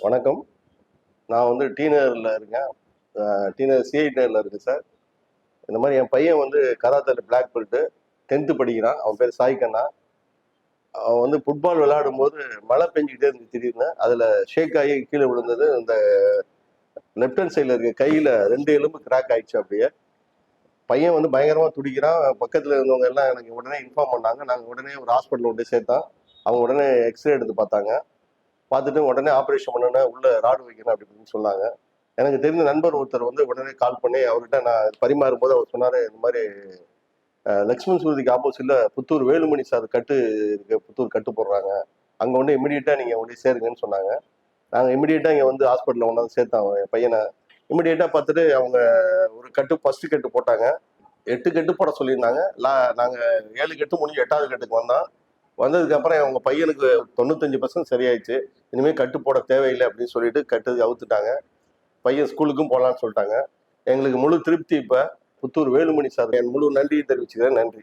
வணக்கம். நான் வந்து டி நகரில் இருக்கேன். டி நகர் சிஐ நகரில் இருக்கு சார். இந்த மாதிரி என் பையன் வந்து கராத்தேல பிளாக் பெல்ட்டு 10th படிக்கிறான். அவன் பேர் சாய் கண்ணா. அவன் வந்து ஃபுட்பால் விளையாடும்போது மழை பெஞ்சிக்கிட்டே இருந்துச்சு திடீர்னு. அதில் ஷேக் ஆகி கீழே விழுந்தது. இந்த லெஃப்ட் ஹேண்ட் சைடில் இருக்க கையில் 2 எலும்பு கிராக் ஆயிடுச்சு. அப்படியே பையன் வந்து பயங்கரமாக துடிக்கிறான். பக்கத்தில் இருந்தவங்க எல்லாம் எனக்கு உடனே இன்ஃபார்ம் பண்ணாங்க. நாங்கள் உடனே ஒரு ஹாஸ்பிட்டல் கொண்டு சேர்த்தோம். அவங்க உடனே எக்ஸ்ரே எடுத்து பார்த்தாங்க. பார்த்துட்டு உடனே ஆப்ரேஷன் பண்ணணும், உள்ள ராடு வைக்கணும் அப்படி இப்படின்னு சொன்னாங்க. எனக்கு தெரிஞ்ச நண்பர் ஒருத்தர் வந்து உடனே கால் பண்ணி அவர்கிட்ட நான் பரிமாறும் போது அவர் சொன்னாரு, இந்த மாதிரி லக்ஷ்மண் சுருதிக்கு ஆப்போசிட்ல புத்தூர் வேலுமணி சார் கட்டு இருக்கு, புத்தூர் கட்டு போடுறாங்க, அங்க வந்து இமிடியேட்டா நீங்க ஒண்ணு சேருங்கன்னு சொன்னாங்க. நாங்க இமிடியேட்டா இங்க வந்து ஹாஸ்பிட்டல்ல ஒன்றாந்து சேர்த்தோம் என் பையனை. இமிடியேட்டா பார்த்துட்டு அவங்க ஒரு கட்டு ஃபர்ஸ்ட் கட்டு போட்டாங்க. 8 கட்டு போட சொல்லியிருந்தாங்க. நாங்க 7 கட்டு முடிஞ்சு 8வது கட்டுக்கு வந்தோம். வந்ததுக்கு அப்புறம் அவங்க பையனுக்கு 95% சரியாயிடுச்சு. இனிமே கட்டு போட தேவையில்லை அப்படின்னு சொல்லிட்டு கட்டு அவுத்துட்டாங்க. பையன் ஸ்கூலுக்கும் போகலான்னு சொல்லிட்டாங்க. எங்களுக்கு முழு திருப்தி. இப்ப புத்தூர் வேலுமணி சார் என் முழு நன்றியை தெரிவிச்சுக்கிறேன். நன்றி.